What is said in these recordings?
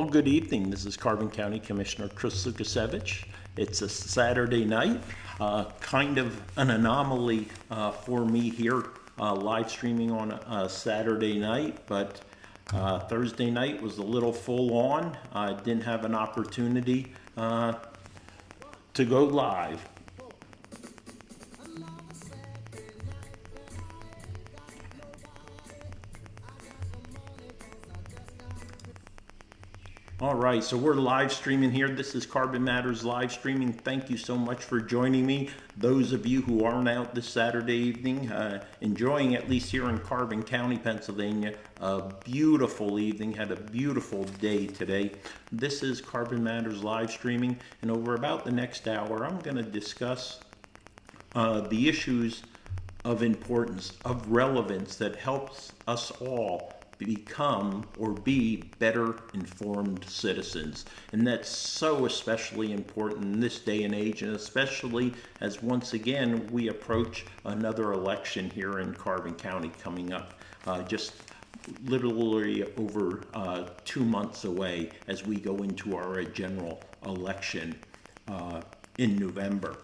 good evening. This is Carbon County Commissioner Chris Lukasiewicz. It's a Saturday night, kind of an anomaly for me here, live streaming on a Saturday night, but Thursday night was a little full on. I didn't have an opportunity to go live. All right, so we're live streaming here. This is Carbon Matters live streaming. Thank you so much for joining me. Those of you who aren't out this Saturday evening, enjoying at least here in Carbon County, Pennsylvania, a beautiful evening, had a beautiful day today. This is Carbon Matters live streaming, and over about the next hour, I'm going to discuss the issues of importance, of relevance that helps us all become or be better informed citizens. And that's so especially important in this day and age, and especially as once again we approach another election here in Carbon County coming up, just literally over 2 months away as we go into our general election in November.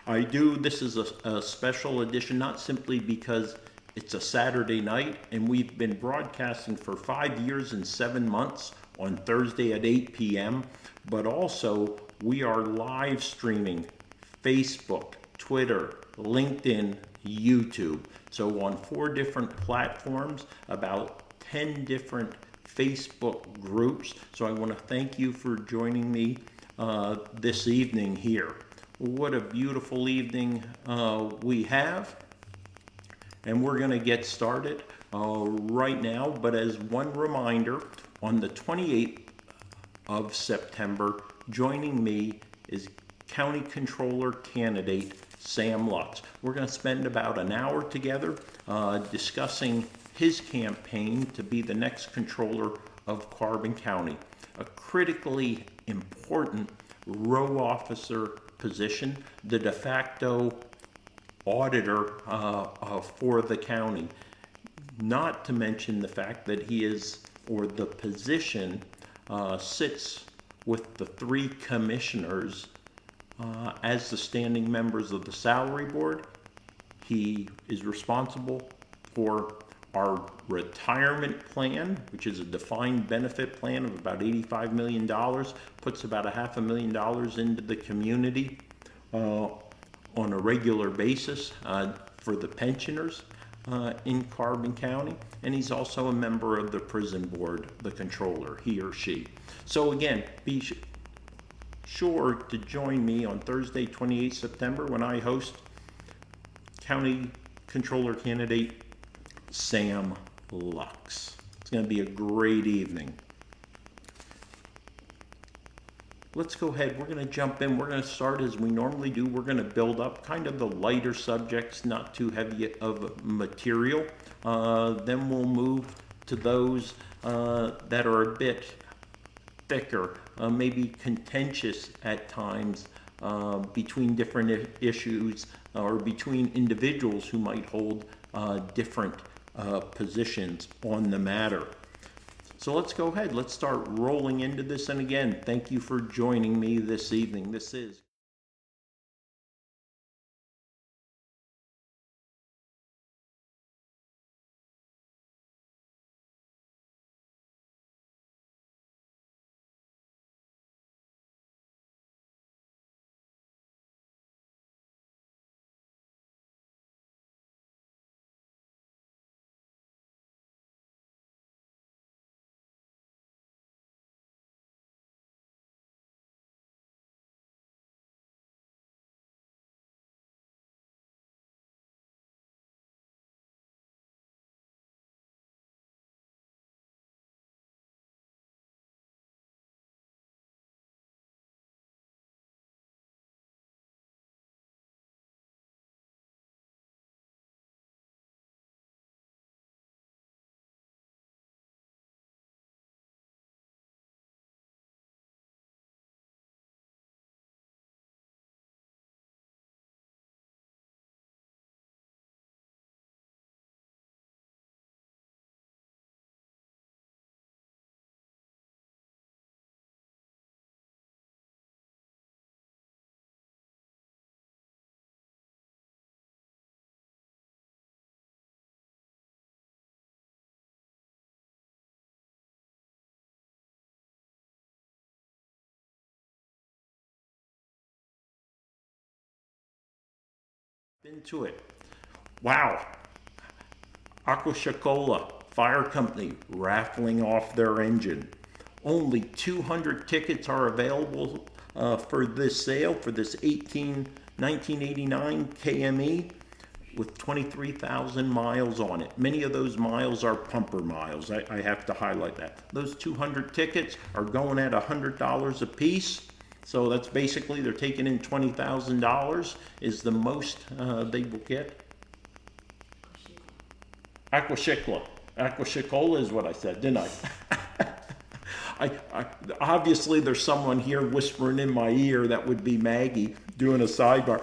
This is a special edition, not simply because it's a Saturday night, and we've been broadcasting for 5 years and 7 months on Thursday at 8 p.m., but also we are live streaming Facebook, Twitter, LinkedIn, YouTube. So on 4 different platforms, about 10 different Facebook groups. So I want to thank you for joining me this evening here. What a beautiful evening we have. And we're going to get started right now. But as one reminder, on the 28th of September, joining me is County Controller candidate Sam Lutz. We're going to spend about an hour together discussing his campaign to be the next controller of Carbon County, a critically important row officer position, the de facto auditor for the county. Not to mention the fact that he is, or the position sits with the 3 commissioners as the standing members of the salary board. He is responsible for our retirement plan, which is a defined benefit plan of about $85 million, puts about $500,000 into the community on a regular basis for the pensioners in Carbon County, and he's also a member of the prison board, the controller, he or she. So again, be sure to join me on Thursday, 28 September, when I host County Controller candidate Sam Lutz. It's going to be a great evening. Let's go ahead. We're going to jump in. We're going to start as we normally do. We're going to build up kind of the lighter subjects, not too heavy of material. Then we'll move to those that are a bit thicker, maybe contentious at times between different issues or between individuals who might hold different positions on the matter. So let's go ahead. Let's start rolling into this. And again, thank you for joining me this evening. This is Into it. Wow. Aquashicola Fire Company raffling off their engine. Only 200 tickets are available for this sale, for this 1989 KME with 23,000 miles on it. Many of those miles are pumper miles. I have to highlight that. Those 200 tickets are going at $100 a piece. So that's basically, they're taking in $20,000 is the most they will get. Aquashicola is what I said, didn't I? Obviously there's someone here whispering in my ear. That would be Maggie doing a sidebar.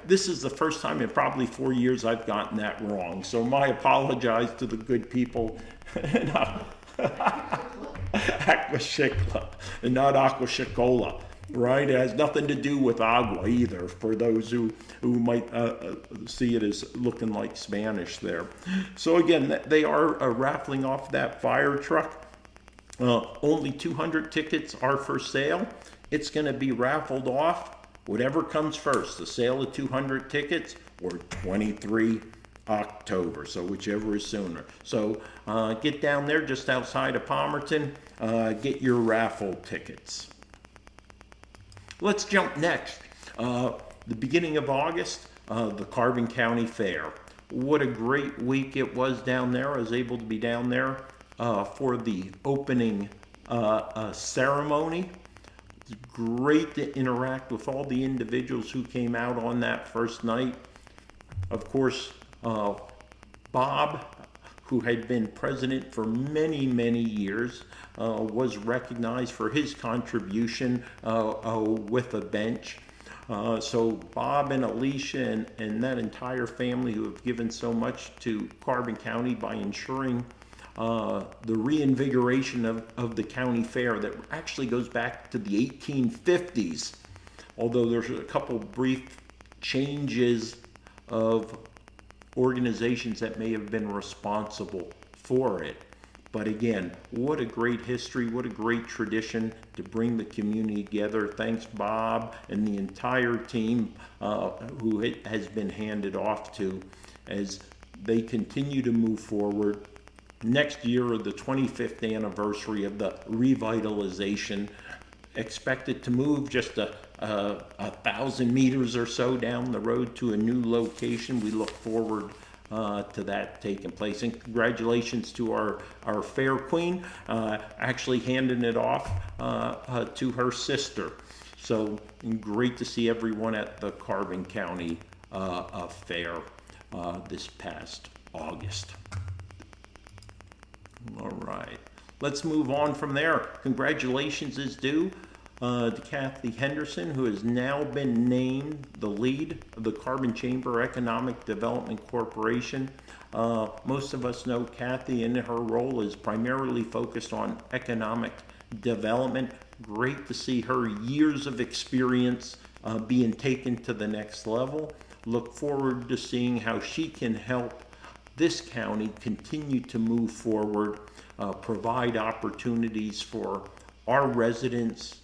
This is the first time in probably 4 years I've gotten that wrong. So my apologize to the good people. Aquashicola and not Aquashicola, right? It has nothing to do with agua either, for those who might see it as looking like Spanish there. So again, they are raffling off that fire truck. Only 200 tickets are for sale. It's going to be raffled off. Whatever comes first, the sale of 200 tickets or 23 October, so whichever is sooner. So get down there just outside of Palmerton, get your raffle tickets. Let's jump next. The beginning of August, the Carbon County Fair. What a great week it was down there. I was able to be down there for the opening ceremony. It's great to interact with all the individuals who came out on that first night. Of course, Bob, who had been president for many, many years, was recognized for his contribution with a bench. So Bob and Alicia and that entire family who have given so much to Carbon County by ensuring the reinvigoration of the county fair that actually goes back to the 1850s, although there's a couple brief changes of organizations that may have been responsible for it. But again, what a great history, what a great tradition to bring the community together. Thanks, Bob, and the entire team who it has been handed off to as they continue to move forward. Next year, the 25th anniversary of the revitalization, expected to move just a 1,000 meters or so down the road to a new location. We look forward to that taking place. And congratulations to our fair queen, actually handing it off to her sister. So great to see everyone at the Carbon County Fair this past August. All right, let's move on from there. Congratulations is due to Kathy Henderson, who has now been named the lead of the Carbon Chamber Economic Development Corporation. Most of us know Kathy, and her role is primarily focused on economic development. Great to see her years of experience being taken to the next level. Look forward to seeing how she can help this county continue to move forward, provide opportunities for our residents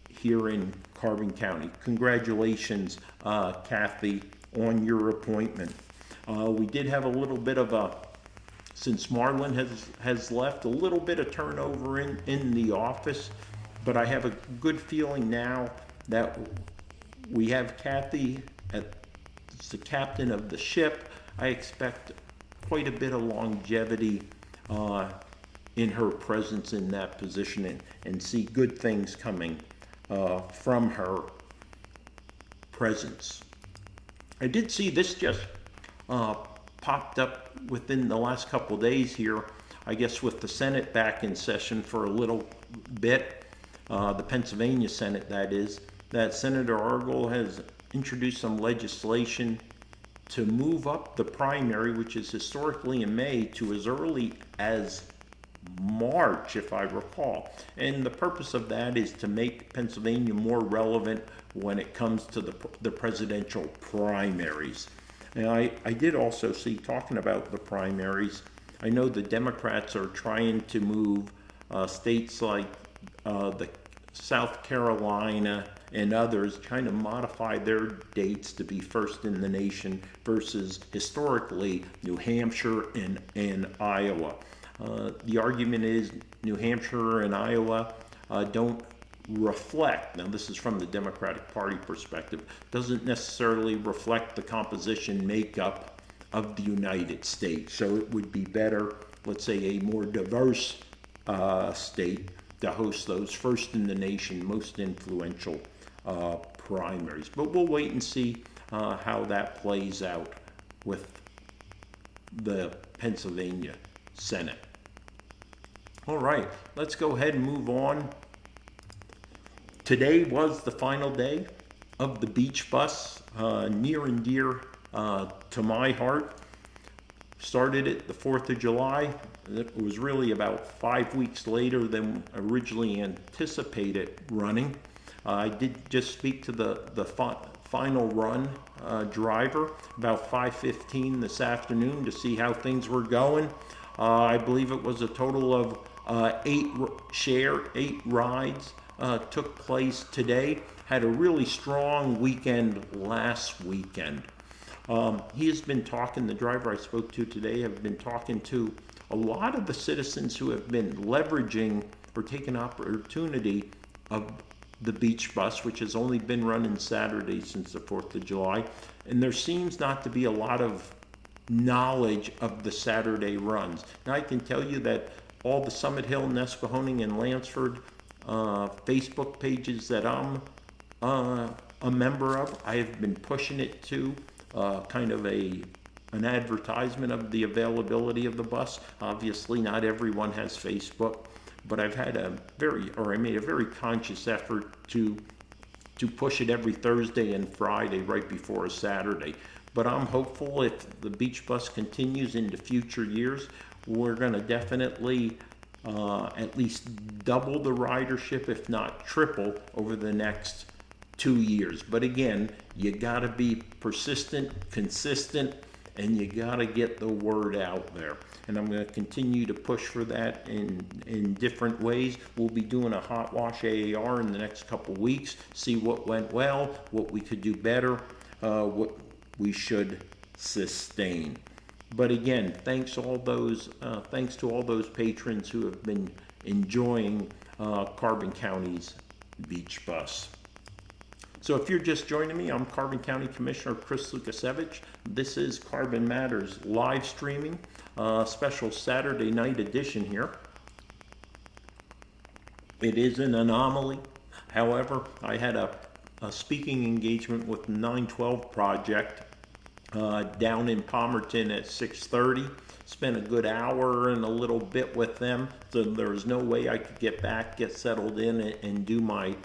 here in Carbon County. Congratulations, Kathy, on your appointment. We did have a little bit of since Marlon has left, a little bit of turnover in the office, but I have a good feeling now that we have Kathy as the captain of the ship. I expect quite a bit of longevity in her presence in that position, and see good things coming from her presence. I did see this just popped up within the last couple days here, I guess with the Senate back in session for a little bit, the Pennsylvania Senate that is, that Senator Argyle has introduced some legislation to move up the primary, which is historically in May, to as early as March, if I recall. And the purpose of that is to make Pennsylvania more relevant when it comes to the presidential primaries. And I did also see, talking about the primaries, I know the Democrats are trying to move states like the South Carolina and others kind of modify their dates to be first in the nation versus historically New Hampshire and Iowa. The argument is New Hampshire and Iowa don't reflect, now this is from the Democratic Party perspective, doesn't necessarily reflect the composition makeup of the United States. So it would be better, let's say, a more diverse state to host those first in the nation, most influential primaries. But we'll wait and see how that plays out with the Pennsylvania Senate. All right, let's go ahead and move on. Today was the final day of the beach bus, near and dear to my heart. Started it the 4th of July. It was really about 5 weeks later than originally anticipated running. I did just speak to the final run driver about 5:15 this afternoon to see how things were going. I believe it was a total of 8 rides took place today. Had a really strong weekend last weekend. He has been talking, the driver I spoke to today have been talking to a lot of the citizens who have been leveraging or taking opportunity of the beach bus, which has only been running Saturday since the 4th of July. And there seems not to be a lot of knowledge of the Saturday runs. Now I can tell you that all the Summit Hill, Nesquehoning, and Lansford Facebook pages that I'm a member of, I have been pushing it to kind of an advertisement of the availability of the bus. Obviously not everyone has Facebook, but I've had I made a very conscious effort to push it every Thursday and Friday right before a Saturday. But I'm hopeful if the beach bus continues into future years, we're going to definitely at least double the ridership, if not triple, over the next 2 years. But again, you got to be persistent, consistent, and you got to get the word out there. And I'm going to continue to push for that in different ways. We'll be doing a hot wash AAR in the next couple weeks, see what went well, what we could do better, what we should sustain. But again, thanks to all those patrons who have been enjoying Carbon County's beach bus. So if you're just joining me, I'm Carbon County Commissioner Chris Lukasiewicz. This is Carbon Matters live streaming, special Saturday night edition here. It is an anomaly. However, I had a speaking engagement with the 912 Project down in Palmerton at 6:30. Spent a good hour and a little bit with them. So there was no way I could get settled in and do my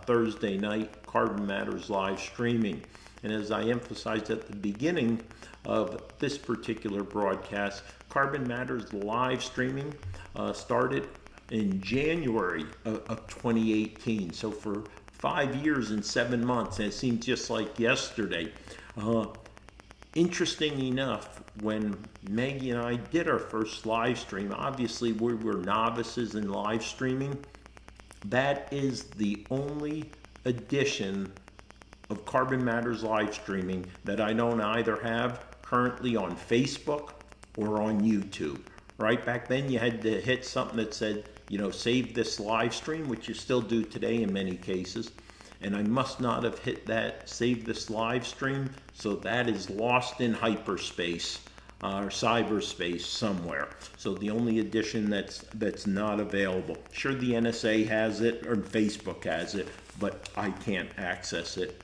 Thursday night Carbon Matters live streaming. And as I emphasized at the beginning of this particular broadcast, Carbon Matters live streaming started in January of 2018. So for 5 years and 7 months, and it seems just like yesterday. Interesting enough, when Maggie and I did our first live stream, obviously we were novices in live streaming. That is the only edition of Carbon Matters live streaming that I don't either have currently on Facebook or on YouTube. Right back then you had to hit something that said, save this live stream, which you still do today in many cases. And I must not have hit that save this live stream, so that is lost in hyperspace or cyberspace somewhere. So the only edition that's not available. Sure, the NSA has it or Facebook has it, but I can't access it,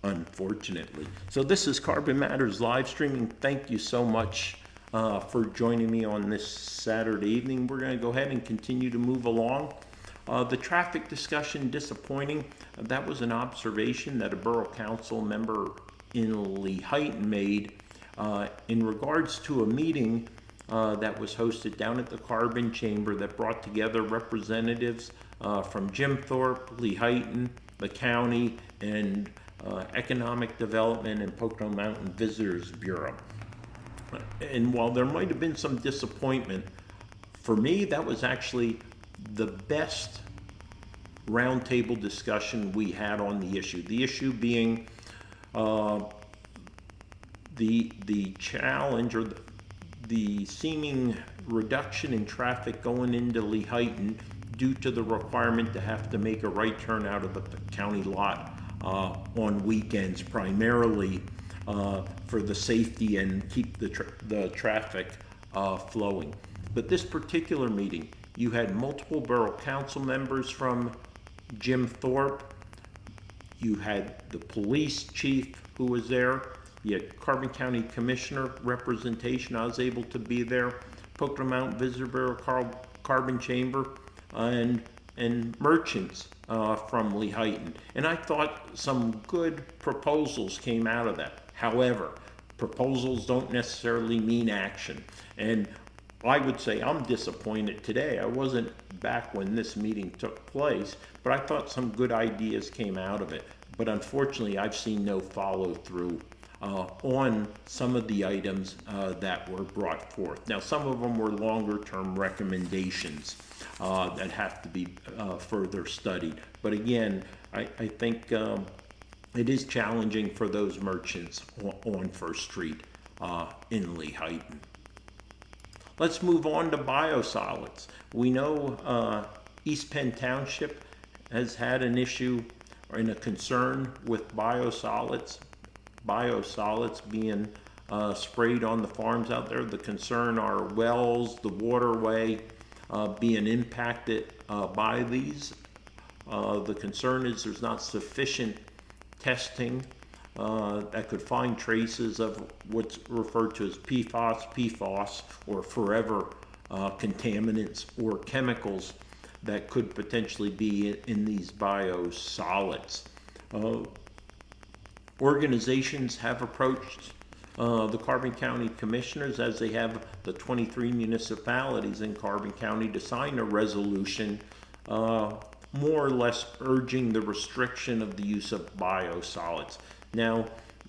unfortunately. So this is Carbon Matters live streaming. Thank you so much for joining me on this Saturday evening. We're going to go ahead and continue to move along. The traffic discussion, disappointing. That was an observation that a Borough Council member in Lehighton made in regards to a meeting that was hosted down at the Carbon Chamber that brought together representatives from Jim Thorpe, Lehighton, the county, and Economic Development and Pocono Mountain Visitors Bureau. And while there might have been some disappointment, for me that was actually the best roundtable discussion we had on the issue. The issue being the challenge or the seeming reduction in traffic going into Lehighton due to the requirement to have to make a right turn out of the county lot on weekends, primarily for the safety and keep the traffic flowing. But this particular meeting, you had multiple borough council members from Jim Thorpe. You had the police chief who was there. You had Carbon County Commissioner representation. I was able to be there. Pocono Mountain Visitor Bureau, Carbon Chamber, and merchants from Lehighton. And I thought some good proposals came out of that. However, proposals don't necessarily mean action. And I would say I'm disappointed today. I wasn't back when this meeting took place, but I thought some good ideas came out of it. But unfortunately, I've seen no follow through on some of the items that were brought forth. Now, some of them were longer term recommendations that have to be further studied. But again, I think it is challenging for those merchants on First Street in Lehighton. Let's move on to biosolids. We know East Penn Township has had an issue and a concern with biosolids being sprayed on the farms out there. The concern are wells, the waterway being impacted by these. The concern is there's not sufficient testing that could find traces of what's referred to as PFAS, or forever contaminants or chemicals that could potentially be in these biosolids. Organizations have approached the Carbon County Commissioners, as they have the 23 municipalities in Carbon County, to sign a resolution more or less urging the restriction of the use of biosolids. Now,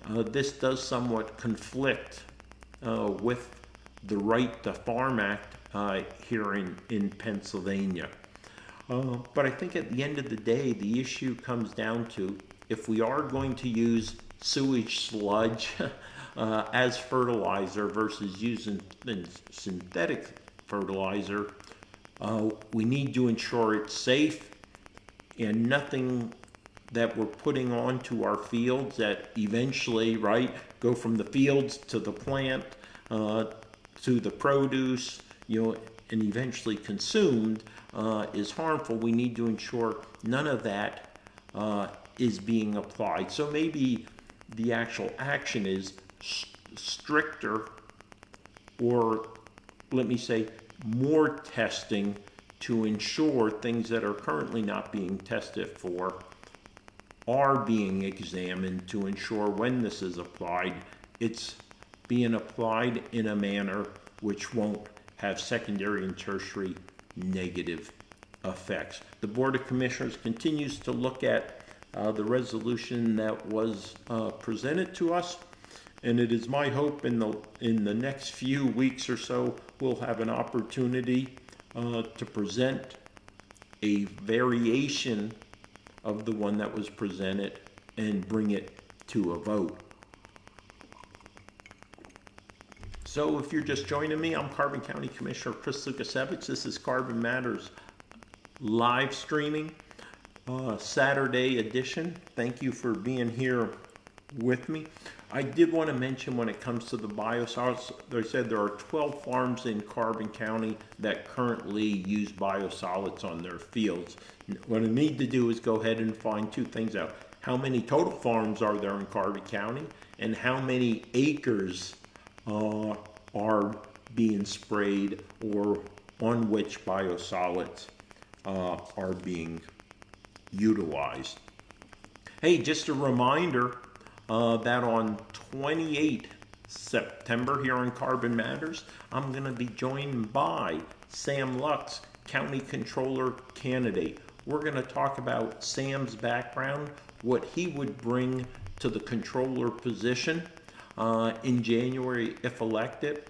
this does somewhat conflict with the Right to Farm Act here in Pennsylvania. But I think at the end of the day, the issue comes down to, if we are going to use sewage sludge as fertilizer versus using synthetic fertilizer, we need to ensure it's safe and nothing that we're putting onto our fields that eventually, go from the fields to the plant, to the produce, and eventually consumed, is harmful. We need to ensure none of that is being applied. So maybe the actual action is stricter, or let me say more testing, to ensure things that are currently not being tested for are being examined, to ensure when this is applied, it's being applied in a manner which won't have secondary and tertiary negative effects. The Board of Commissioners continues to look at the resolution that was presented to us, and it is my hope in the next few weeks or so we'll have an opportunity to present a variation of the one that was presented and bring it to a vote. So if you're just joining me, I'm Carbon County Commissioner Chris Lukasiewicz. This is Carbon Matters live streaming, Saturday edition. Thank you for being here with me. I did want to mention, when it comes to the biosolids, they said there are 12 farms in Carbon County that currently use biosolids on their fields. What I need to do is go ahead and find two things out. How many total farms are there in Carbon County, and how many acres are being sprayed, or on which biosolids are being utilized. Hey, just a reminder that on 28 September here on Carbon Matters, I'm going to be joined by Sam Lux, County Controller candidate. We're going to talk about Sam's background, what he would bring to the controller position in January if elected,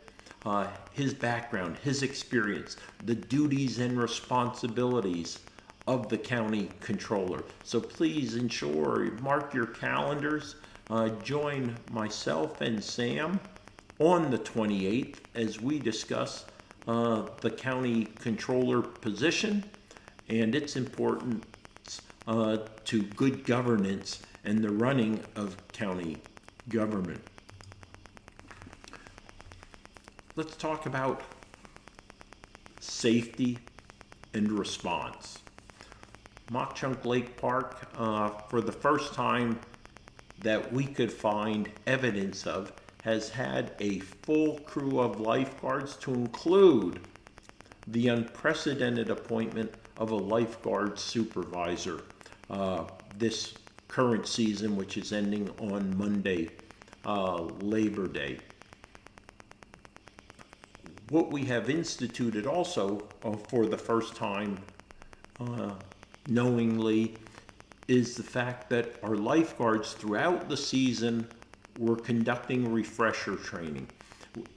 his background, his experience, the duties and responsibilities of the county controller. So please ensure, mark your calendars, join myself and Sam on the 28th as we discuss the county controller position and its importance to good governance and the running of county government. Let's talk about safety and response. Mock Chunk Lake Park, for the first time that we could find evidence of, has had a full crew of lifeguards, to include the unprecedented appointment of a lifeguard supervisor this current season, which is ending on Monday, Labor Day. What we have instituted also for the first time knowingly is the fact that our lifeguards throughout the season were conducting refresher training.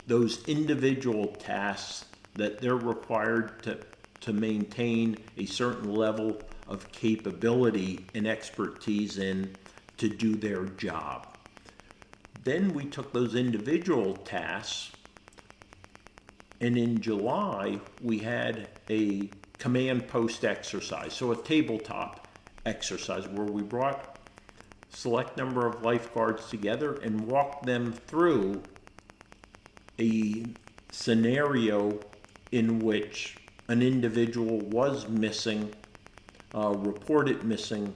Those individual tasks that they're required to maintain a certain level of capability and expertise in to do their job. Then we took those individual tasks, and in July we had a command post exercise, so a tabletop exercise where we brought a select number of lifeguards together and walked them through a scenario in which an individual was missing, reported missing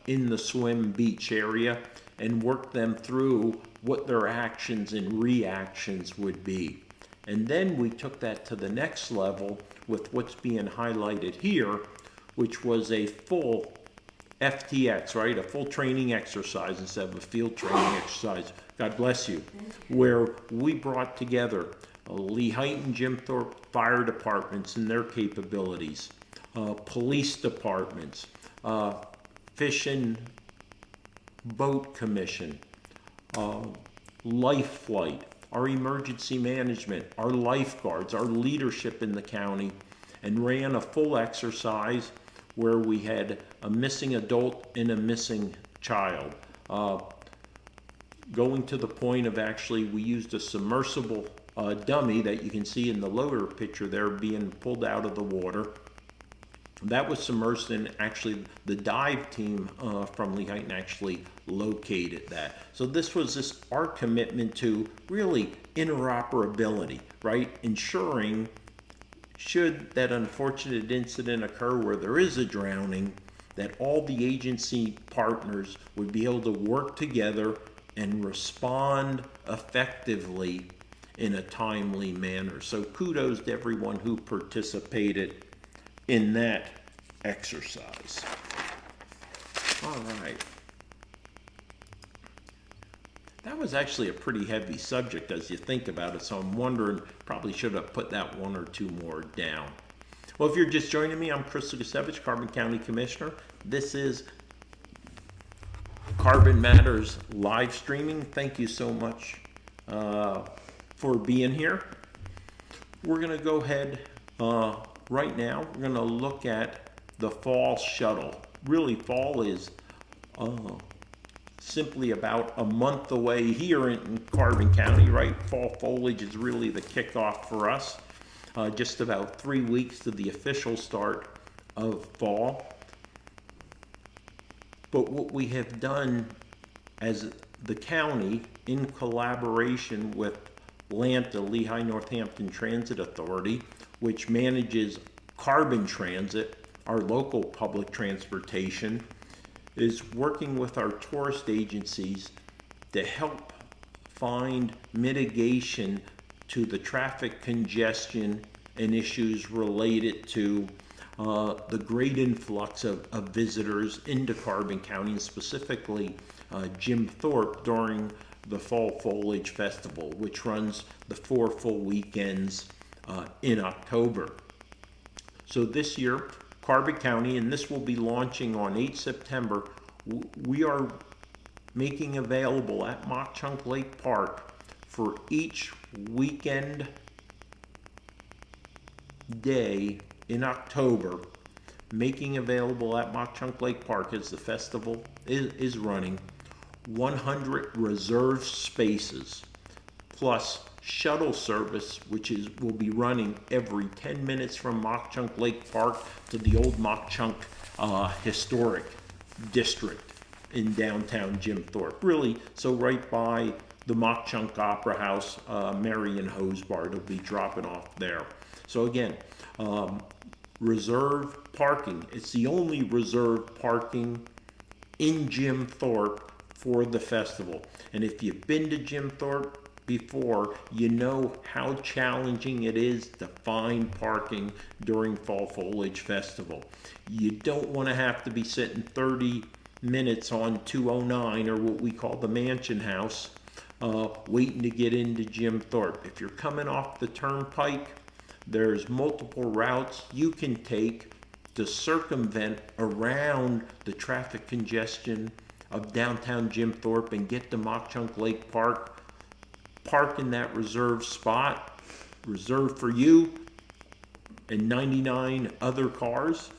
in the swim beach area, and worked them through what their actions and reactions would be. And then we took that to the next level with what's being highlighted here, which was a full FTX, right? A full training exercise instead of a field training exercise. God bless you. Where we brought together Lehigh and Jim Thorpe fire departments and their capabilities, police departments, fish and boat commission, life flight, our emergency management, our lifeguards, our leadership in the county, and ran a full exercise where we had a missing adult and a missing child. Going to the point of actually we used a submersible dummy that you can see in the lower picture there being pulled out of the water. That was submersed, and actually the dive team from Lehigh actually located that. So this was our commitment to really interoperability, right? Ensuring, should that unfortunate incident occur where there is a drowning, that all the agency partners would be able to work together and respond effectively in a timely manner. So kudos to everyone who participated in that exercise. All right. That was actually a pretty heavy subject as you think about it, so I'm wondering, probably should have put that one or two more down. Well, if you're just joining me, I'm Chris Lukasevich, Carbon County Commissioner. This is Carbon Matters live streaming. Thank you so much for being here. We're going to go ahead right now. We're going to look at the fall shuttle. Really, fall is simply about a month away here in Carbon County, right? Fall foliage is really the kickoff for us. Just about 3 weeks to the official start of fall. But what we have done as the county, in collaboration with LANTA, Lehigh Northampton Transit Authority, which manages Carbon Transit, our local public transportation, is working with our tourist agencies to help find mitigation to the traffic congestion and issues related to the great influx of visitors into Carbon County, and specifically Jim Thorpe during the Fall Foliage Festival, which runs the 4 full weekends in October. So this year, Carbon County, and this will be launching on 8 September, we are making available at Mock Chunk Lake Park for each weekend day in October making available at Mock-Chunk Lake Park as the festival is running 100 reserved spaces plus shuttle service, which will be running every 10 minutes from Mock-Chunk Lake Park to the old Mock-Chunk Historic District in downtown Jim Thorpe. Really, so right by the Mock-Chunk Opera House, Marion Hose Bar, it'll be dropping off there. So again, reserve parking. It's the only reserved parking in Jim Thorpe for the festival. And if you've been to Jim Thorpe before, you know how challenging it is to find parking during Fall Foliage Festival. You don't want to have to be sitting 30 minutes on 209, or what we call the Mansion House, waiting to get into Jim Thorpe. If you're coming off the turnpike, there's multiple routes you can take to circumvent around the traffic congestion of downtown Jim Thorpe and get to Mock-Chunk Lake Park. Park in that reserved spot, reserved for you and 99 other cars,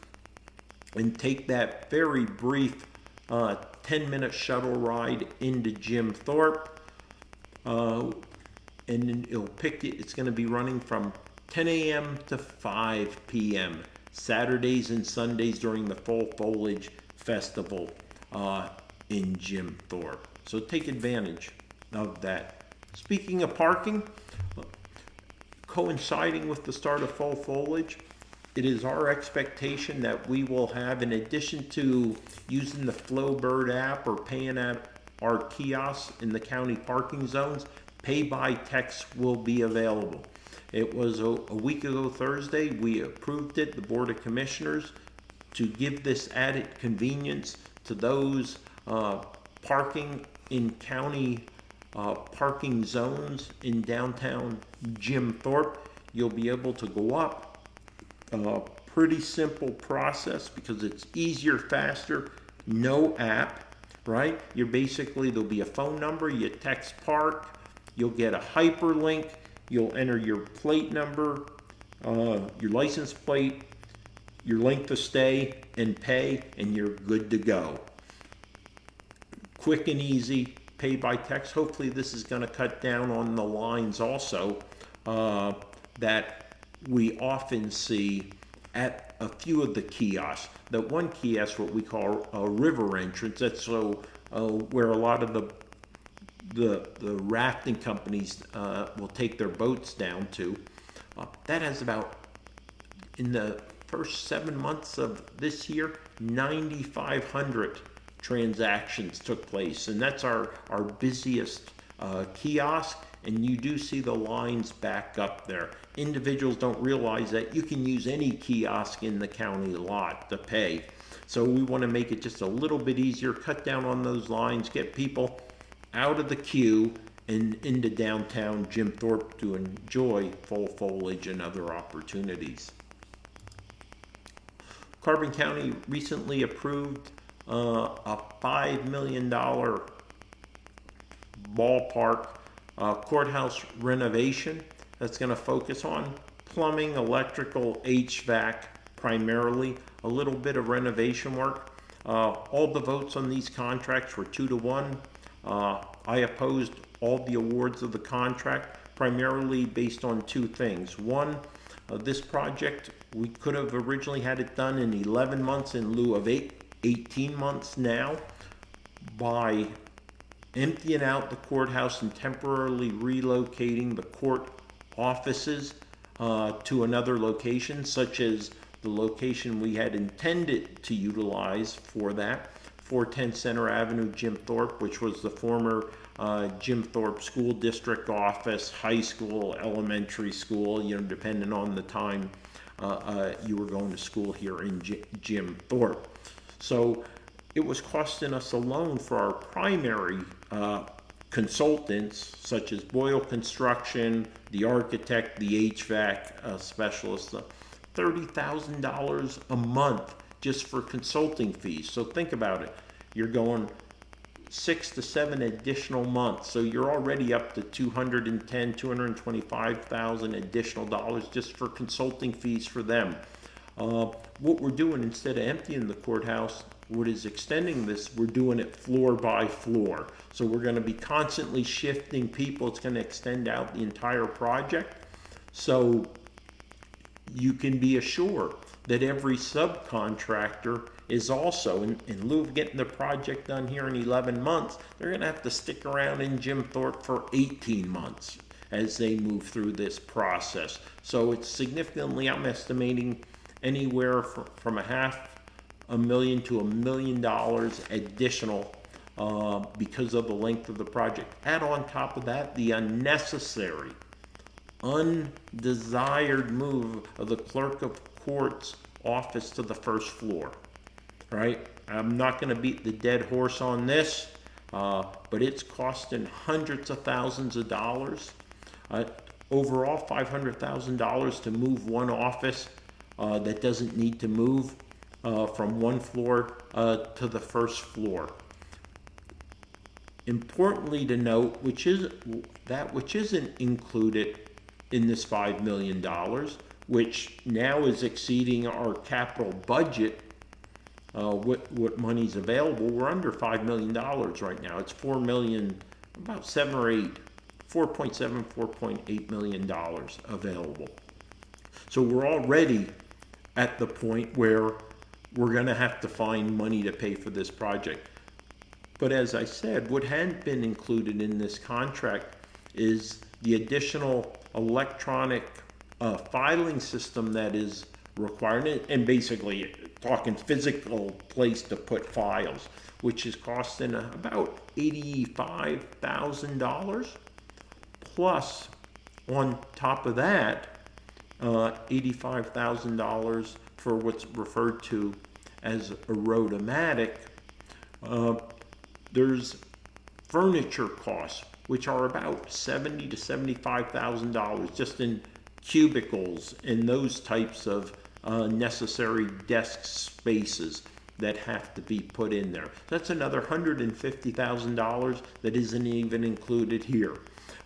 and take that very brief 10-minute shuttle ride into Jim Thorpe. And then it'll pick you. It's going to be running from 10 a.m. to 5 p.m. Saturdays and Sundays during the Fall Foliage Festival in Jim Thorpe. So take advantage of that. Speaking of parking, coinciding with the start of Fall Foliage, it is our expectation that we will have, in addition to using the Flowbird app or paying at our kiosks in the county parking zones, pay by text will be available. It was a week ago Thursday, we approved it, the Board of Commissioners, to give this added convenience to those parking in county parking zones in downtown Jim Thorpe. You'll be able to go up. Pretty simple process because it's easier, faster, no app, right? You're basically, there'll be a phone number, you text park, you'll get a hyperlink, you'll enter your plate number, your license plate, your length of stay, and pay, and you're good to go. Quick and easy, pay by text. Hopefully this is going to cut down on the lines also that we often see at a few of the kiosks. That one kiosk, what we call a river entrance, that's so where a lot of the rafting companies will take their boats down to. That has about, in the first 7 months of this year, 9,500 transactions took place, and that's our busiest kiosk, and you do see the lines back up there. Individuals don't realize that you can use any kiosk in the county lot to pay, so we want to make it just a little bit easier, cut down on those lines, get people out of the queue and into downtown Jim Thorpe to enjoy fall foliage and other opportunities. Carbon County recently approved a $5 million ballpark courthouse renovation that's going to focus on plumbing, electrical, HVAC primarily, a little bit of renovation work. All the votes on these contracts were 2-1. I opposed all the awards of the contract primarily based on two things. One, this project, we could have originally had it done in 11 months in lieu of 18 months now. By emptying out the courthouse and temporarily relocating the court offices to another location, such as the location we had intended to utilize for that, 410 Center Avenue, Jim Thorpe, which was the former Jim Thorpe School District office, high school, elementary school, you know, depending on the time you were going to school here in Jim Thorpe. So it was costing us alone for our primary consultants, such as Boyle Construction, the architect, the HVAC specialist, $30,000 a month just for consulting fees. So think about it. You're going 6 to 7 additional months. So you're already up to $225,000 additional dollars just for consulting fees for them. What we're doing, instead of emptying the courthouse, what is extending this, we're doing it floor by floor. So we're going to be constantly shifting people. It's going to extend out the entire project. So you can be assured that every subcontractor is also, in lieu of getting the project done here in 11 months, they're going to have to stick around in Jim Thorpe for 18 months as they move through this process. So it's significantly, I'm estimating anywhere from $500,000 to $1 million additional because of the length of the project. Add on top of that the unnecessary, undesired move of the clerk of court's office to the first floor, right? I'm not going to beat the dead horse on this, but it's costing hundreds of thousands of dollars. Overall, $500,000 to move one office that doesn't need to move from one floor to the first floor. Importantly to note, which isn't included in this $5 million, which now is exceeding our capital budget, what money's available. We're under $5 million right now. It's $4 million, about 7 or 8, 4.7, $4.8 million available. So we're already at the point where we're going to have to find money to pay for this project. But as I said, what hadn't been included in this contract is the additional electronic filing system that is required, and basically talking physical place to put files, which is costing about $85,000. Plus, on top of that, $85,000 for what's referred to as a rotomatic. There's furniture costs, which are about $70,000 to $75,000 just in cubicles and those types of necessary desk spaces that have to be put in there. That's another $150,000 that isn't even included here.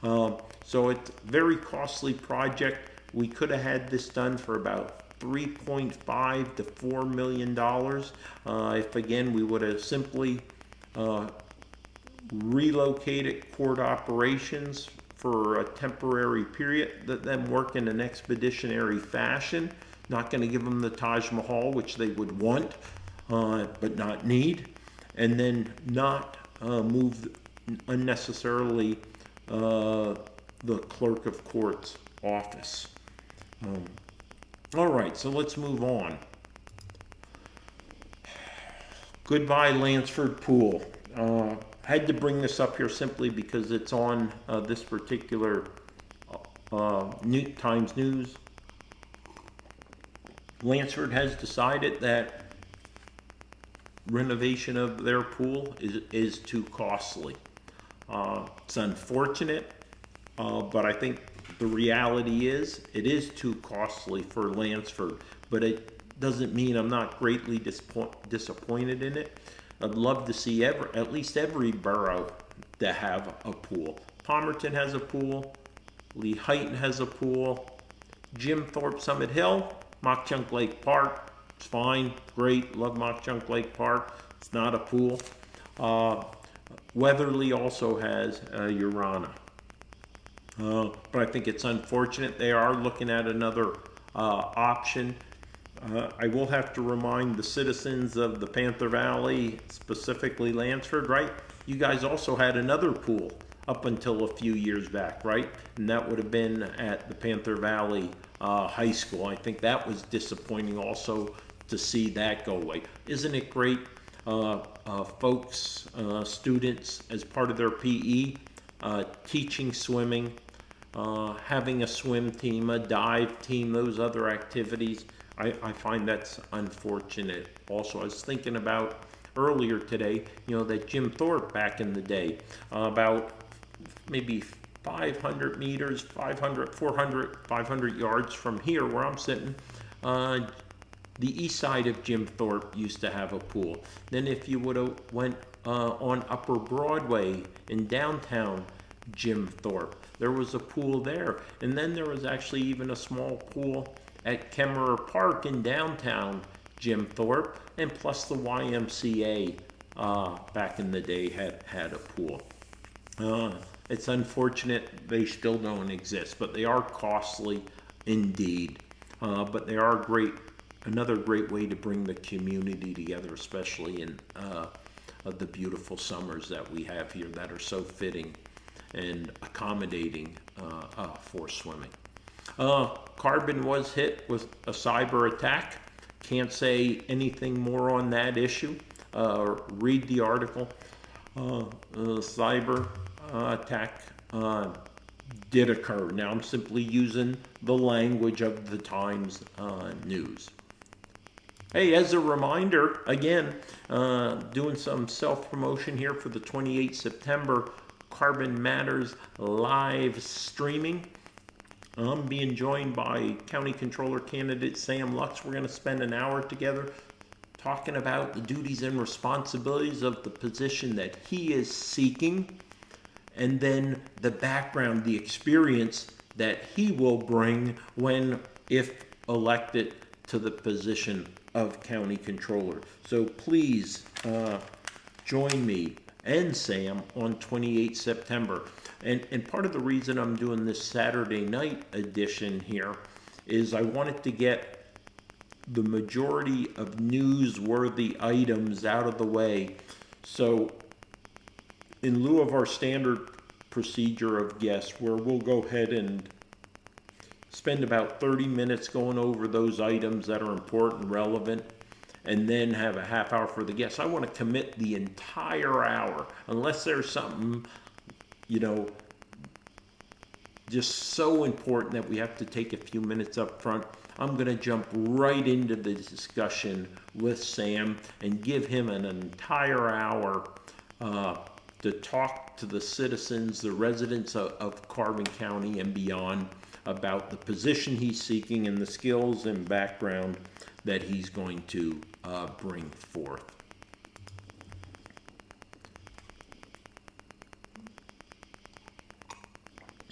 So it's a very costly project. We could have had this done for about $3.5 to $4 million if, again, we would have simply relocated court operations for a temporary period, let them work in an expeditionary fashion. Not going to give them the Taj Mahal, which they would want, but not need, and then not move unnecessarily the clerk of court's office. All right, so let's move on. Goodbye, Lansford Pool. Had to bring this up here simply because it's on this particular Times News. Lansford has decided that renovation of their pool is too costly. It's unfortunate, but I think the reality is it is too costly for Lansford, but it doesn't mean I'm not greatly disappointed in it. I'd love to see at least every borough to have a pool. Palmerton has a pool. Lehighton has a pool. Jim Thorpe, Summit Hill, Mock Chunk Lake Park. It's fine, great, love Mock Chunk Lake Park. It's not a pool. Weatherly also has Urana. But I think it's unfortunate. They are looking at another option. I will have to remind the citizens of the Panther Valley, specifically Lansford, right? You guys also had another pool up until a few years back, right? And that would have been at the Panther Valley High School. I think that was disappointing also to see that go away. Isn't it great, folks, students, as part of their PE, teaching swimming, having a swim team, a dive team, those other activities? I find that's unfortunate. Also, I was thinking about earlier today, that Jim Thorpe back in the day, about maybe 500 meters, 500 yards from here where I'm sitting, the east side of Jim Thorpe used to have a pool. Then if you would have went on Upper Broadway in downtown Jim Thorpe, there was a pool there. And then there was actually even a small pool at Kemmerer Park in downtown Jim Thorpe, and plus the YMCA back in the day had a pool. It's unfortunate they still don't exist, but they are costly indeed. But they are another great way to bring the community together, especially in the beautiful summers that we have here that are so fitting and accommodating for swimming. Carbon was hit with a cyber attack. Can't say anything more on that issue. Read the article. Cyber attack did occur. Now I'm simply using the language of the Times News. Hey, as a reminder, again, doing some self-promotion here for the 28th September Carbon Matters live streaming. I'm being joined by County Controller candidate Sam Lux. We're going to spend an hour together talking about the duties and responsibilities of the position that he is seeking, and then the background, the experience that he will bring when, if elected to the position of County Controller. So please join me and Sam on 28 September. And part of the reason I'm doing this Saturday night edition here is I wanted to get the majority of newsworthy items out of the way. So in lieu of our standard procedure of guests, where we'll go ahead and spend about 30 minutes going over those items that are important, relevant, and then have a half hour for the guests, I want to commit the entire hour, unless there's something, just so important that we have to take a few minutes up front. I'm going to jump right into the discussion with Sam and give him an entire hour to talk to the citizens, the residents of Carbon County and beyond, about the position he's seeking and the skills and background that he's going to bring forth.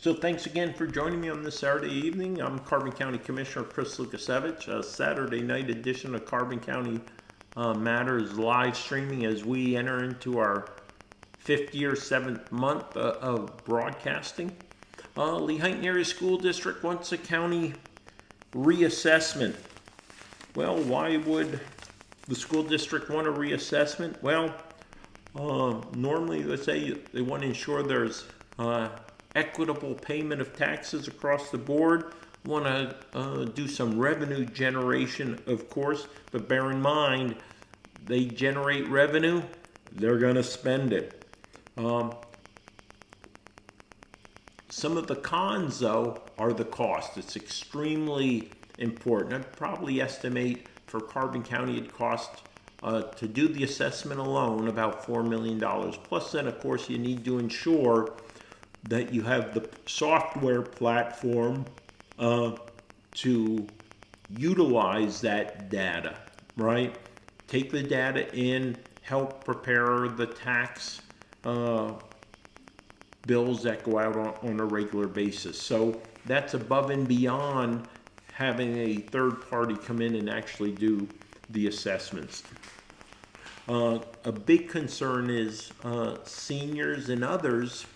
So thanks again for joining me on this Saturday evening. I'm Carbon County Commissioner Chris Lukasevich. A Saturday night edition of Carbon County Matters live streaming as we enter into our 5th year, 7th month of broadcasting. Lehighton Area School District wants a county reassessment. Well, why would the school district want a reassessment? Well, normally let's say they want to ensure there's equitable payment of taxes across the board. Want to do some revenue generation, of course, but bear in mind, they generate revenue, they're going to spend it. Some of the cons, though, are the cost. It's extremely important. I'd probably estimate for Carbon County it costs to do the assessment alone about $4 million. Plus then, of course, you need to ensure that you have the software platform to utilize that data, right? Take the data in, help prepare the tax bills that go out on a regular basis. So that's above and beyond having a third party come in and actually do the assessments. A big concern is seniors and others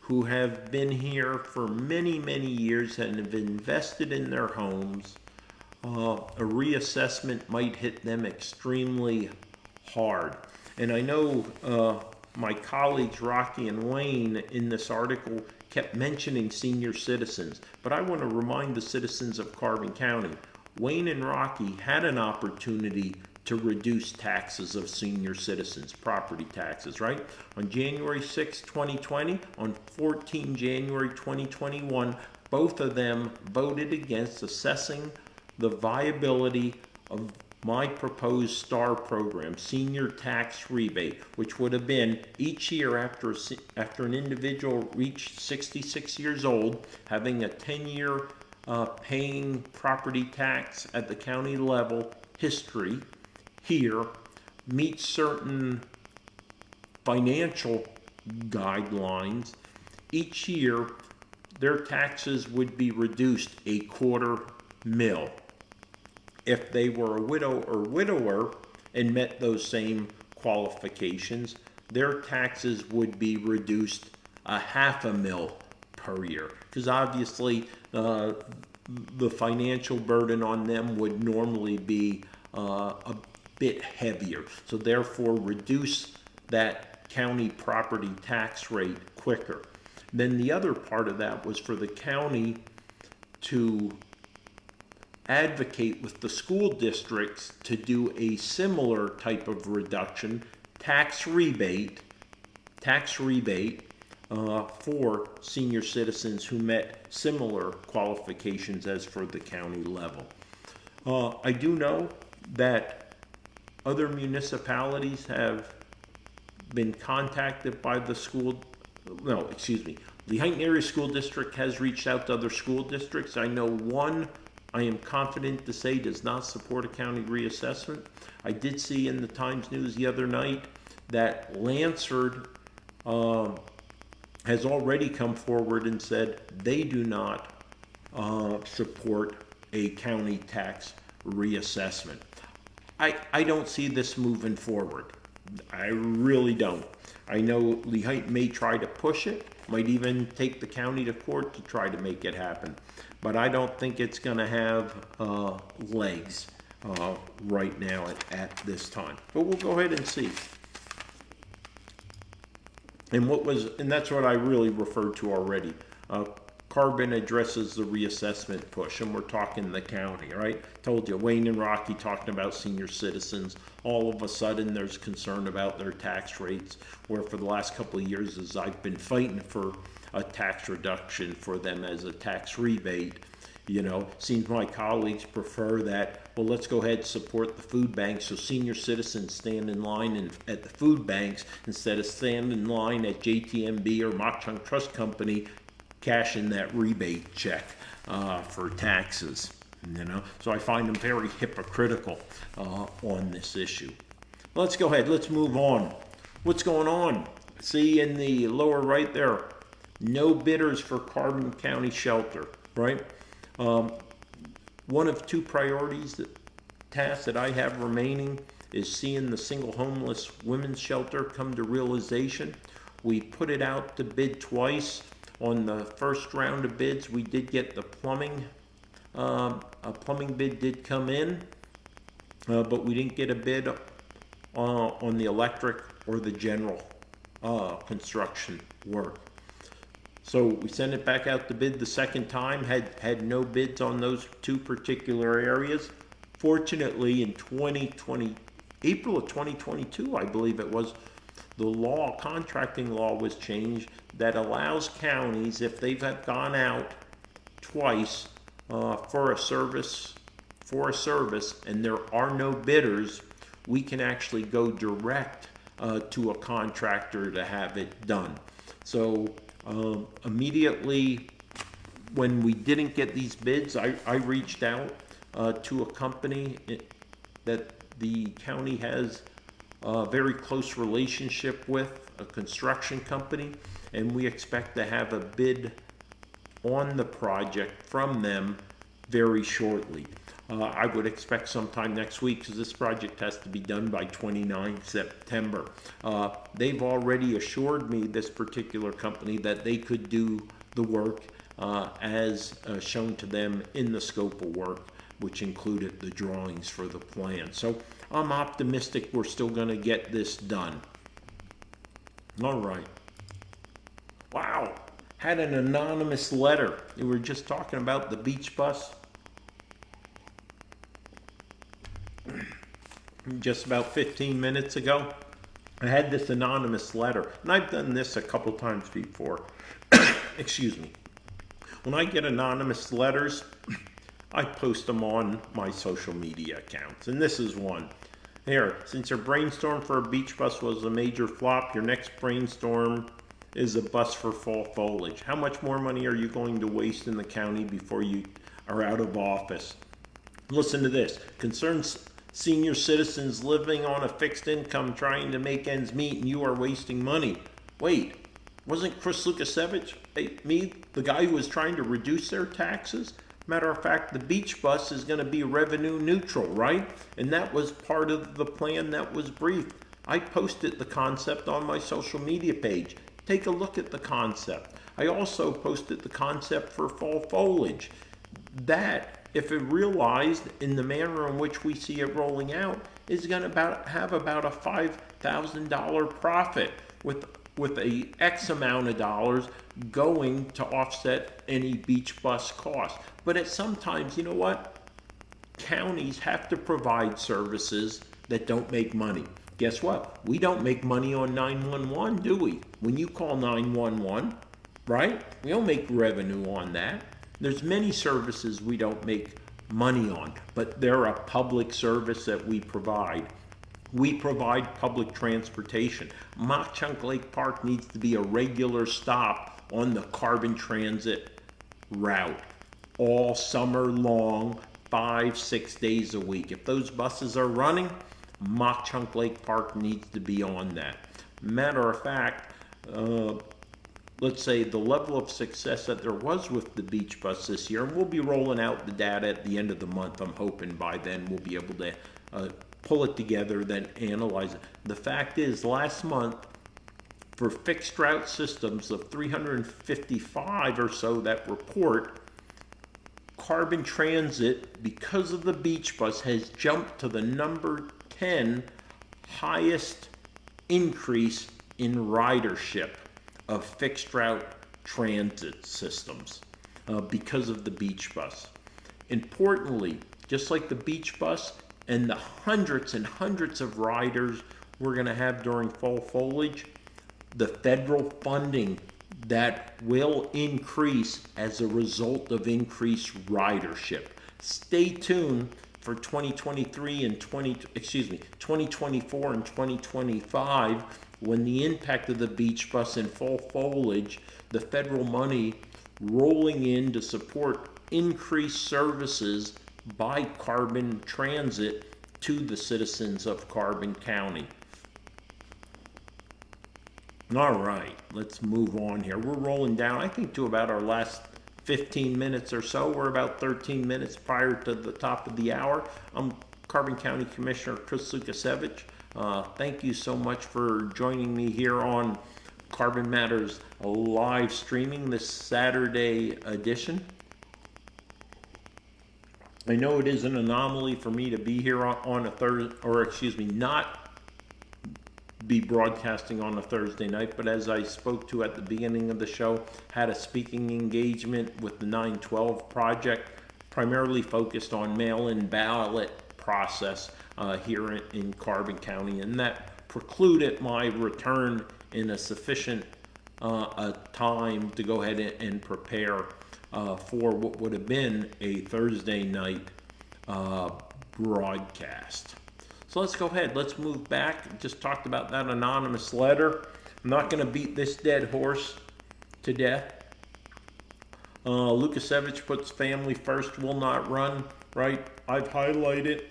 who have been here for many, many years and have invested in their homes. A reassessment might hit them extremely hard. And I know my colleagues Rocky and Wayne in this article kept mentioning senior citizens, but I want to remind the citizens of Carbon County, Wayne and Rocky had an opportunity to reduce taxes of senior citizens, property taxes, right? On January 6, 2020, on 14 January 2021, both of them voted against assessing the viability of my proposed STAR program, senior tax rebate, which would have been each year after an individual reached 66 years old, having a 10-year paying property tax at the county level history here, meet certain financial guidelines. Each year, their taxes would be reduced $250,000. if they were a widow or widower and met those same qualifications, their taxes would be reduced $500,000 per year. Because obviously the financial burden on them would normally be a bit heavier. So therefore reduce that county property tax rate quicker. Then the other part of that was for the county to advocate with the school districts to do a similar type of reduction, tax rebate for senior citizens who met similar qualifications as for the county level. I do know that other municipalities have been contacted by the Lehighton Area School District has reached out to other school districts. I know one, I am confident to say, does not support a county reassessment. I did see in the Times News the other night that Lansford has already come forward and said they do not support a county tax reassessment. I don't see this moving forward. I really don't. I know Lehighton may try to push it, might even take the county to court to try to make it happen. But I don't think it's going to have legs right now at this time. But we'll go ahead and see. And that's what I really referred to already. Carbon addresses the reassessment push, and we're talking the county, right? Told you, Wayne and Rocky talking about senior citizens. All of a sudden, there's concern about their tax rates, where for the last couple of years, as I've been fighting for a tax reduction for them as a tax rebate, seems my colleagues prefer that, well, let's go ahead and support the food banks so senior citizens stand in line at the food banks instead of standing in line at JTMB or Mok Chung Trust Company cashing that rebate check for taxes. So I find them very hypocritical on this issue. Let's go ahead, let's move on. What's going on? See in the lower right there, no bidders for Carbon County Shelter, right? One of two tasks that I have remaining is seeing the single homeless women's shelter come to realization. We put it out to bid twice. On the first round of bids, we did get the plumbing. A plumbing bid did come in, but we didn't get a bid on the electric or the general construction work. So we sent it back out to bid the second time, had no bids on those two particular areas. Fortunately, in April of 2022, I believe it was, the contracting law was changed that allows counties, if they've gone out twice for a service, and there are no bidders, we can actually go direct to a contractor to have it done. So immediately when we didn't get these bids, I reached out to a company that the county has a very close relationship with, a construction company, and we expect to have a bid on the project from them very shortly. I would expect sometime next week, because this project has to be done by 29 September. They've already assured me, this particular company, that they could do the work as shown to them in the scope of work, which included the drawings for the plan. So I'm optimistic we're still going to get this done. All right. Wow. Had an anonymous letter. We were just talking about the beach bus. Just about 15 minutes ago, I had this anonymous letter, and I've done this a couple times before. Excuse me. When I get anonymous letters, I post them on my social media accounts, and this is one. Here, since your brainstorm for a beach bus was a major flop, your next brainstorm is a bus for fall foliage. How much more money are you going to waste in the county before you are out of office? Listen to this. Concerns senior citizens living on a fixed income trying to make ends meet, and you are wasting money. Wait, wasn't Chris Lukasevich, the guy who was trying to reduce their taxes? Matter of fact, the beach bus is going to be revenue neutral, right? And that was part of the plan that was briefed. I posted the concept on my social media page. Take a look at the concept. I also posted the concept for fall foliage. That, if it realized in the manner in which we see it rolling out, is going to have about a $5,000 profit with a X amount of dollars going to offset any beach bus costs. But at sometimes, you know what? Counties have to provide services that don't make money. Guess what? We don't make money on 911, do we? When you call 911, right? We don't make revenue on that. There's many services we don't make money on, but they're a public service that we provide. We provide public transportation. Mock Chunk Lake Park needs to be a regular stop on the carbon transit route all summer long, 5-6 days a week. If those buses are running, Mock Chunk Lake Park needs to be on that. Matter of fact, let's say the level of success that there was with the beach bus this year, and we'll be rolling out the data at the end of the month. I'm hoping by then we'll be able to pull it together, then analyze it. The fact is, last month, for fixed route systems of 355 or so that report, carbon transit, because of the beach bus, has jumped to the number 10 highest increase in ridership of fixed route transit systems because of the beach bus. Importantly, just like the beach bus and the hundreds and hundreds of riders we're going to have during fall foliage, the federal funding that will increase as a result of increased ridership. Stay tuned for 2023 and 2024 and 2025, when the impact of the beach bus and fall foliage, the federal money rolling in to support increased services by carbon transit to the citizens of Carbon County. All right, let's move on here. We're rolling down, I think, to about our last 15 minutes or so. We're about 13 minutes prior to the top of the hour. I'm Carbon County Commissioner Chris Lukasiewicz. Thank you so much for joining me here on Carbon Matters live streaming this Saturday edition. I know it is an anomaly for me to be here on a Thursday, or excuse me, not be broadcasting on a Thursday night, but as I spoke to at the beginning of the show, had a speaking engagement with the 912 project, primarily focused on mail-in ballot process here in Carbon County, and that precluded my return in a sufficient time to go ahead and prepare for what would have been a Thursday night broadcast. So let's go ahead, let's move back. Just talked about that anonymous letter. I'm not going to beat this dead horse to death. Lukasiewicz puts family first, will not run, right? I've highlighted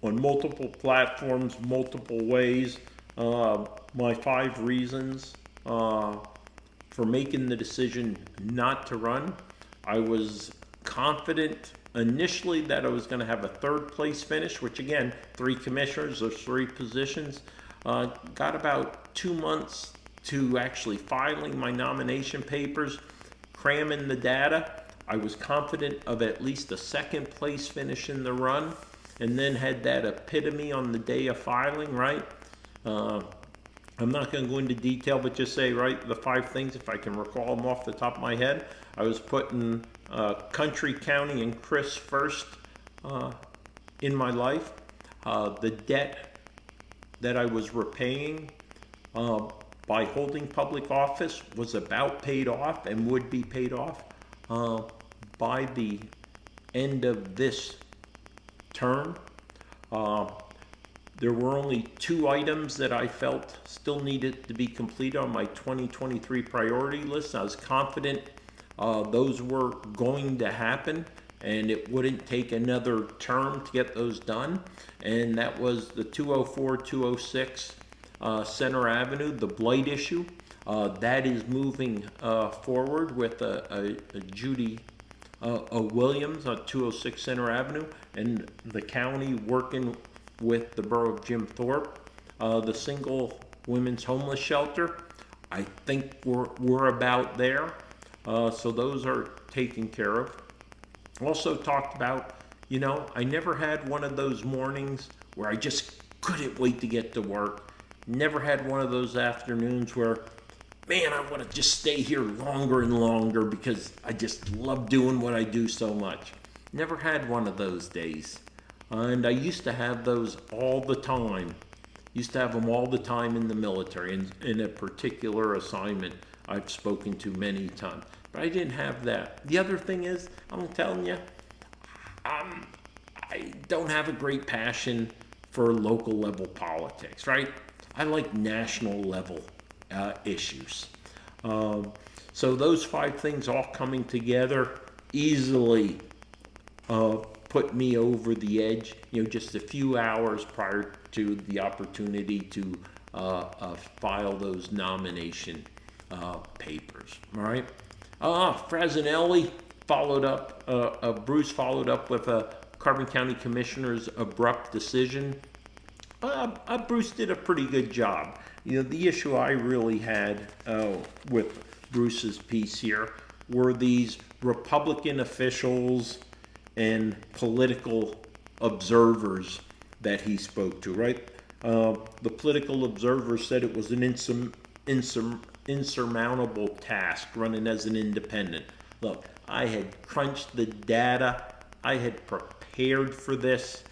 on multiple platforms, multiple ways, my 5 reasons for making the decision not to run. I was confident initially that I was going to have a 3rd place finish, which again, 3 commissioners or 3 positions. Got about 2 months to actually filing my nomination papers, cramming the data. I was confident of at least a 2nd place finish in the run, and then had that epitome on the day of filing, right? I'm not going to go into detail, but just say, right, the 5 things, if I can recall them off the top of my head. I was putting country, county, and Chris first in my life. The debt that I was repaying by holding public office was about paid off and would be paid off by the end of this term. There were only 2 items that I felt still needed to be completed on my 2023 priority list. I was confident those were going to happen and it wouldn't take another term to get those done. And that was the 204, 206 Center Avenue, the blight issue. That is moving forward with Judy Williams on 206 Center Avenue, and the county working with the borough of Jim Thorpe, the single women's homeless shelter. I think we're about there. So those are taken care of. Also talked about, I never had one of those mornings where I just couldn't wait to get to work. Never had one of those afternoons where, man, I want to just stay here longer and longer because I just love doing what I do so much. Never had one of those days. And I used to have those all the time. Used to have them all the time in the military, in a particular assignment I've spoken to many times. But I didn't have that. The other thing is, I'm telling you, I don't have a great passion for local level politics, right? I like national level issues. So those 5 things all coming together easily put me over the edge, just a few hours prior to the opportunity to file those nomination papers. All right. Frasinelli followed up, Bruce followed up with a Carbon County Commissioner's abrupt decision. Bruce did a pretty good job. The issue I really had with Bruce's piece here were these Republican officials and political observers that he spoke to, right? The political observers said it was an insurmountable task running as an independent. Look, I had crunched the data. I had prepared for this.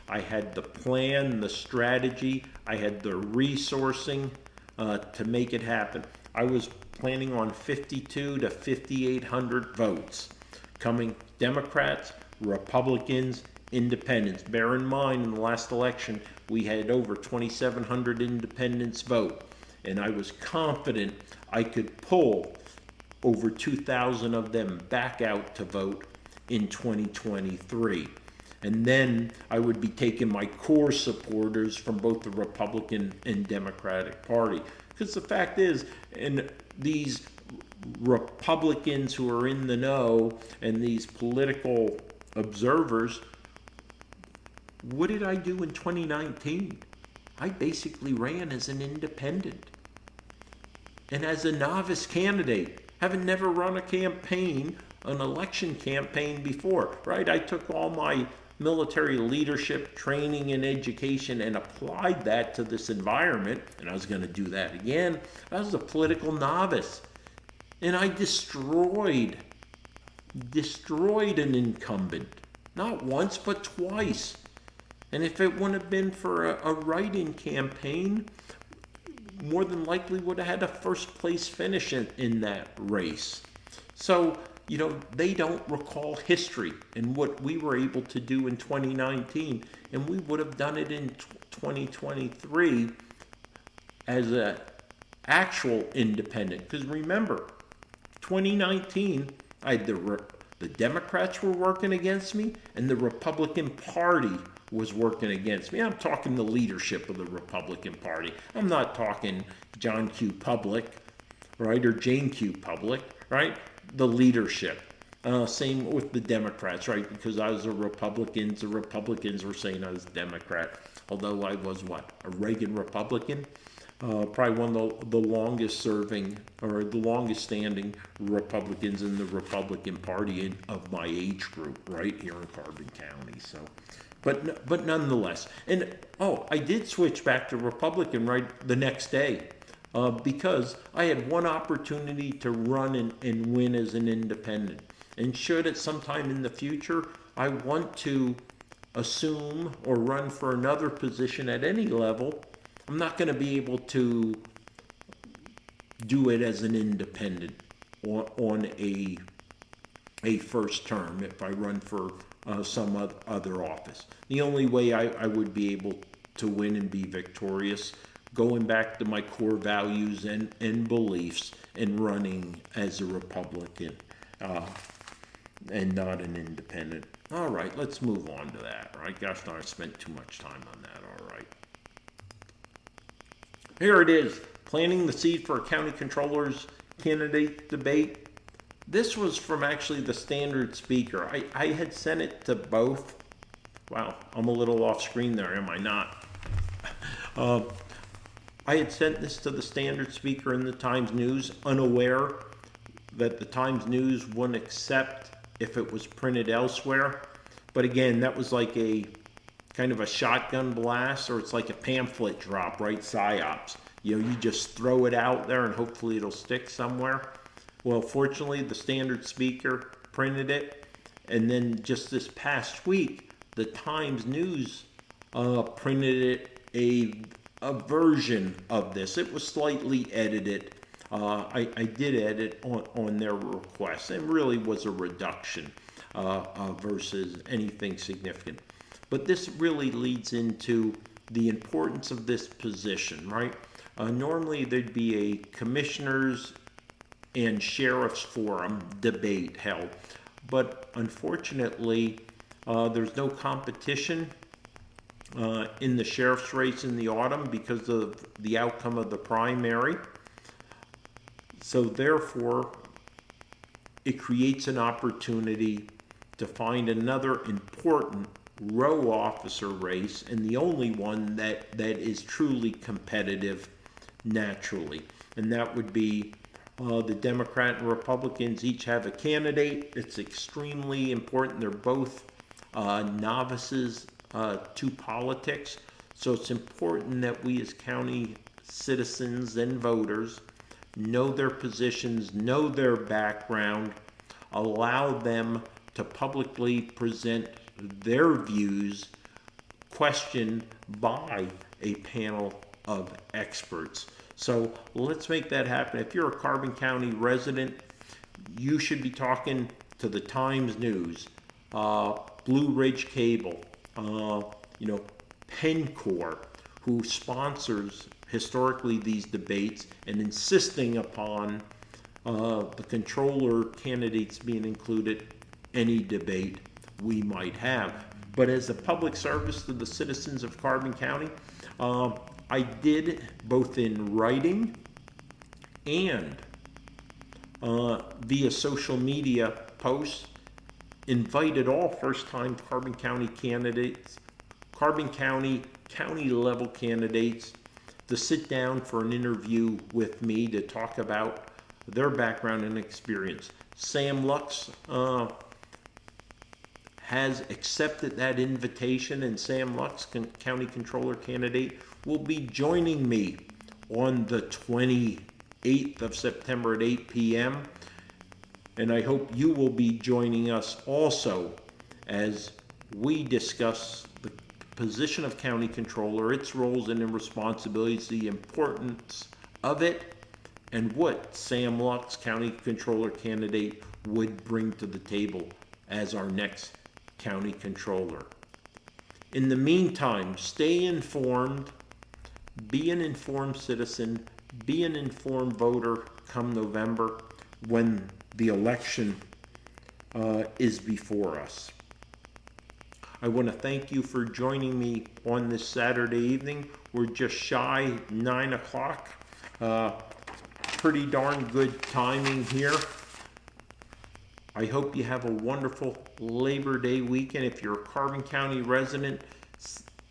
I had the plan, the strategy. I had the resourcing to make it happen. I was planning on 52 to 5,800 votes coming Democrats, Republicans, independents. Bear in mind, in the last election, we had over 2,700 independents vote, and I was confident I could pull over 2,000 of them back out to vote in 2023. And then I would be taking my core supporters from both the Republican and Democratic Party. Because the fact is, and these Republicans who are in the know and these political observers, what did I do in 2019? I basically ran as an independent. And as a novice candidate, having never run a campaign, an election campaign before, right? I took all my military leadership training and education and applied that to this environment, and I was going to do that again. I was a political novice, and I destroyed an incumbent, not once but twice. And if it wouldn't have been for a write-in campaign, more than likely would have had a first place finish in that race. So they don't recall history and what we were able to do in 2019, and we would have done it in 2023 as an actual independent. Because remember, 2019, I had the Democrats were working against me, and the Republican Party was working against me. I'm talking the leadership of the Republican Party. I'm not talking John Q. Public, right, or Jane Q. Public, right? The leadership. Same with the Democrats, right? Because I was a Republican, the Republicans were saying I was a Democrat, although I was a Reagan Republican. Probably one of the longest serving or the longest standing Republicans in the Republican Party of my age group, right here in Carbon County. So, but nonetheless, and I did switch back to Republican right the next day. Because I had one opportunity to run and win as an independent. And should at some time in the future I want to assume or run for another position at any level, I'm not going to be able to do it as an independent on a first term if I run for some other office. The only way I would be able to win and be victorious, going back to my core values and beliefs and running as a Republican and not an independent. All right, let's move on to that. All right, gosh darn, I spent too much time on that. All right. Here it is, planting the seed for a county controller's candidate debate. This was from actually the standard speaker. I had sent it to both. Wow, I'm a little off screen there, am I not? I had sent this to the standard speaker in the Times News, unaware that the Times News wouldn't accept if it was printed elsewhere. But again, that was like a kind of a shotgun blast, or it's like a pamphlet drop, right? PSYOPs. You know, you just throw it out there and hopefully it'll stick somewhere. Well, fortunately, the standard speaker printed it. And then just this past week, the Times News printed it a version of this. It was slightly edited. I did edit on their request, and really was a reduction versus anything significant. But this really leads into the importance of this position, right? Normally there'd be a commissioners and sheriff's forum debate held, but unfortunately there's no competition in the sheriff's race in the autumn because of the outcome of the primary. So therefore, it creates an opportunity to find another important row officer race, and the only one that is truly competitive naturally. And that would be the Democrat and Republicans each have a candidate. It's extremely important. They're both novices to politics. So it's important that we as county citizens and voters know their positions, know their background, allow them to publicly present their views, questioned by a panel of experts. So let's make that happen. If you're a Carbon County resident, you should be talking to the Times News, Blue Ridge Cable, Pencor, who sponsors historically these debates and insisting upon the controller candidates being included any debate we might have. But as a public service to the citizens of Carbon County, I did both in writing and via social media posts, invited all first-time Carbon County candidates, Carbon County level candidates, to sit down for an interview with me to talk about their background and experience. Sam Lux has accepted that invitation, and Sam Lux, County Controller candidate, will be joining me on the 28th of September at 8 p.m. And I hope you will be joining us also as we discuss the position of County Controller, its roles and responsibilities, the importance of it, and what Sam Lux, County Controller candidate, would bring to the table as our next County Controller. In the meantime, stay informed, be an informed citizen, be an informed voter come November when the election is before us. I want to thank you for joining me on this Saturday evening. We're just shy 9 o'clock. Pretty darn good timing here. I hope you have a wonderful Labor Day weekend. If you're a Carbon County resident,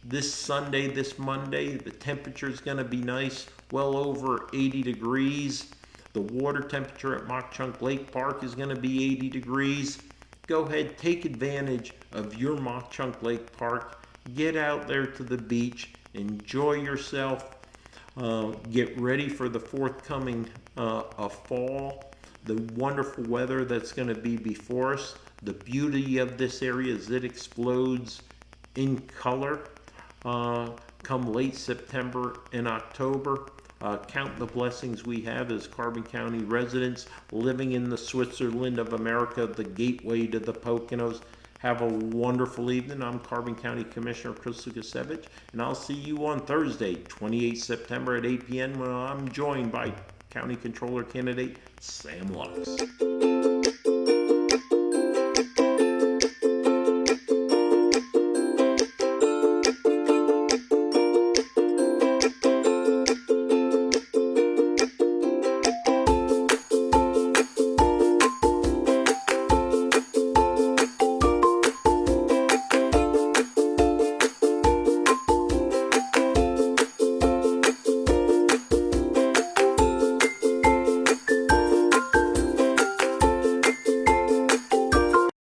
this Sunday, this Monday, the temperature is going to be nice, well over 80 degrees. The water temperature at Mock Chunk Lake Park is going to be 80 degrees. Go ahead, take advantage of your Mock Chunk Lake Park. Get out there to the beach, enjoy yourself. Get ready for the forthcoming fall, the wonderful weather that's going to be before us. The beauty of this area is it explodes in color come late September and October. Count the blessings we have as Carbon County residents living in the Switzerland of America, the gateway to the Poconos. Have a wonderful evening. I'm Carbon County Commissioner Chris Lukasevich, and I'll see you on Thursday, 28 September at 8 p.m. when I'm joined by County Controller candidate Sam Lux.